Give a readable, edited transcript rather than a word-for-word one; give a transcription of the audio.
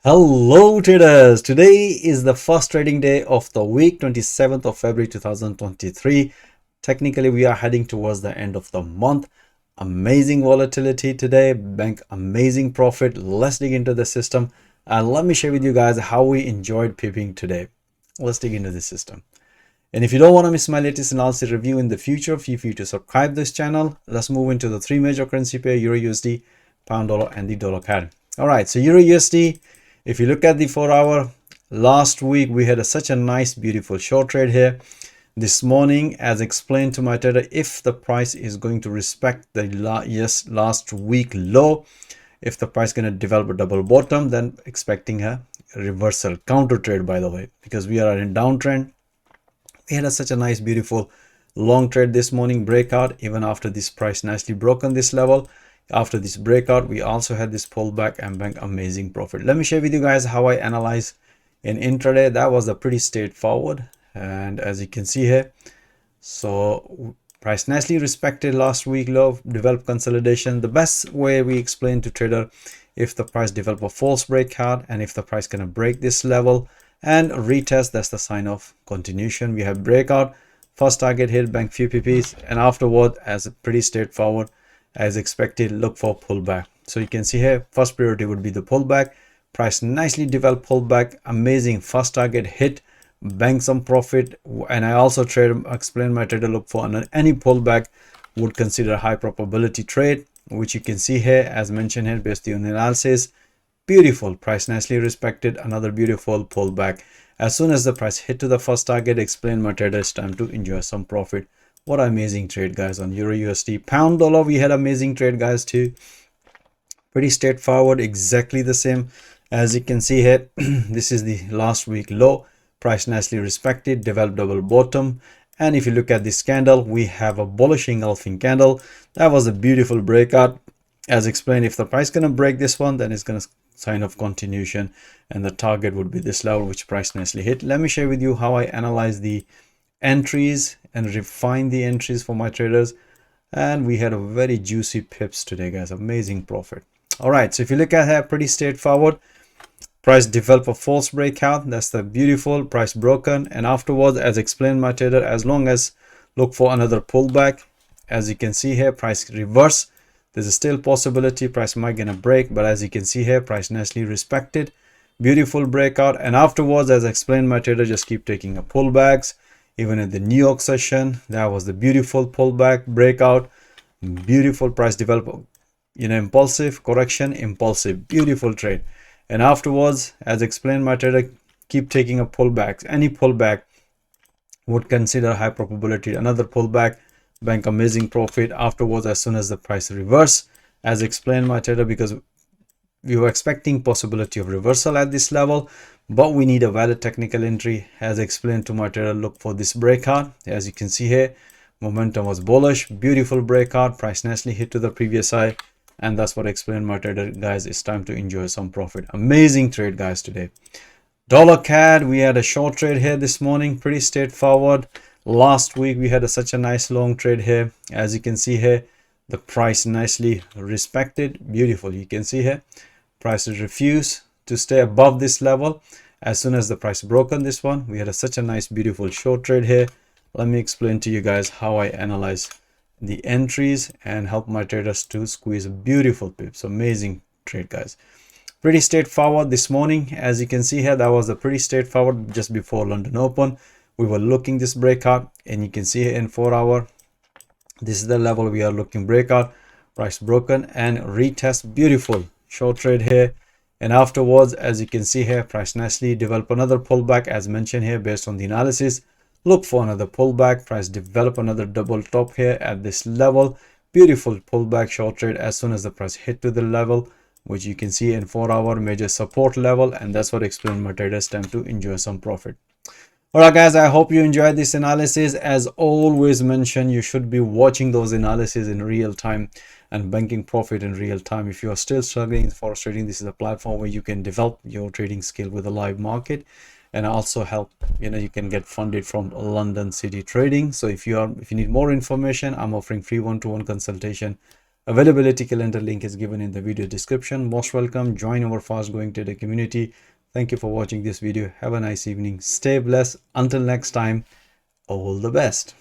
Hello traders, today is the first trading day of the week, 27th of February 2023. Technically we are heading towards the end of the month. Amazing volatility today, bank amazing profit. Let's dig into the system and let me share with you guys how we enjoyed pipping today. Let's dig into the system. And if you don't want to miss my latest analysis review in the future, feel free to subscribe this channel. Let's move into the three major currency pair: Euro USD, Pound Dollar, and the Dollar CAD. All right, so Euro USD, if you look at the 4 hour, last week we had such a nice, beautiful short trade here. This morning, as explained to my trader, if the price is going to respect the last week low, if the price going to develop a double bottom, then expecting a reversal counter trade, by the way, because we are in downtrend. We had such a nice, beautiful long trade this morning, breakout even after this price nicely broken this level. After this breakout, we also had this pullback and bank amazing profit. Let me share with you guys how I analyze in intraday. That was a pretty straightforward, and as you can see here, so price nicely respected last week low, developed consolidation. The best way we explain to trader, if the price develop a false breakout and if the price gonna break this level and retest, that's the sign of continuation. We have breakout, first target hit, bank few pps, and afterward, as pretty straightforward as expected, look for pullback. So you can see here, first priority would be the pullback. Price nicely developed pullback, amazing first target hit, bank some profit. And I also explain my trader, look for any pullback would consider high probability trade, which you can see here as mentioned here based on analysis. Beautiful, price nicely respected, another beautiful pullback. As soon as the price hit to the first target, explain my trader, it's time to enjoy some profit. What amazing trade, guys. On Euro USD, Pound Dollar, we had amazing trade, guys, too. Pretty straightforward, exactly the same. As you can see here, this is the last week low, price nicely respected, developed double bottom. And if you look at this candle, we have a bullish engulfing candle. That was a beautiful breakout. As explained, if the price gonna break this one, then it's gonna sign of continuation, and the target would be this level, which price nicely hit. Let me share with you how I analyze the entries and refine the entries for my traders. And we had a very juicy pips today, guys. Amazing profit. All right, so if you look at here, pretty straightforward. Price develop a false breakout, that's the beautiful price broken, and afterwards, as explained my trader, as long as look for another pullback. As you can see here, price reverse, there's a still possibility price might gonna break, but as you can see here, price nicely respected, beautiful breakout. And afterwards, as explained my trader, just keep taking a pullbacks. Even in the New York session, that was the beautiful pullback breakout, beautiful price develop, impulsive correction, impulsive, beautiful trade. And afterwards, as explained my trader, keep taking a pullback. Any pullback would consider high probability, another pullback, bank amazing profit. Afterwards, as soon as the price reverse, as explained my trader, because we were expecting possibility of reversal at this level, but we need a valid technical entry. As explained to my trader, look for this breakout. As you can see here, momentum was bullish, beautiful breakout, price nicely hit to the previous high. And that's what I explained my trader, guys. It's time to enjoy some profit. Amazing trade, guys, today. Dollar CAD, we had a short trade here this morning, pretty straightforward. Last week we had such a nice long trade here. As you can see here, the price nicely respected, beautiful. You can see here, prices refuse to stay above this level. As soon as the price broken this one, we had such a nice, beautiful short trade here. Let me explain to you guys how I analyze the entries and help my traders to squeeze beautiful pips. Amazing trade, guys. Pretty straightforward this morning. As you can see here, that was a pretty straightforward just before London Open. We were looking this breakout, and you can see here in 4 hour, this is the level we are looking breakout, price broken and retest, beautiful short trade here. And afterwards, as you can see here, price nicely develop another pullback as mentioned here based on the analysis. Look for another pullback, price develop another double top here at this level, beautiful pullback short trade as soon as the price hit to the level, which you can see in 4 hour major support level. And that's what explained my traders, time to enjoy some profit. All right, guys, I hope you enjoyed this analysis. As always mentioned, you should be watching those analyses in real time and banking profit in real time. If you are still struggling in forex trading, this is a platform where you can develop your trading skill with a live market, and also help, you can get funded from London City Trading. So if you need more information, I'm offering free one-to-one consultation Availability calendar link is given in the video description. Most welcome. Join our fast growing trader community. Thank you for watching this video. Have a nice evening. Stay blessed. Until next time, all the best.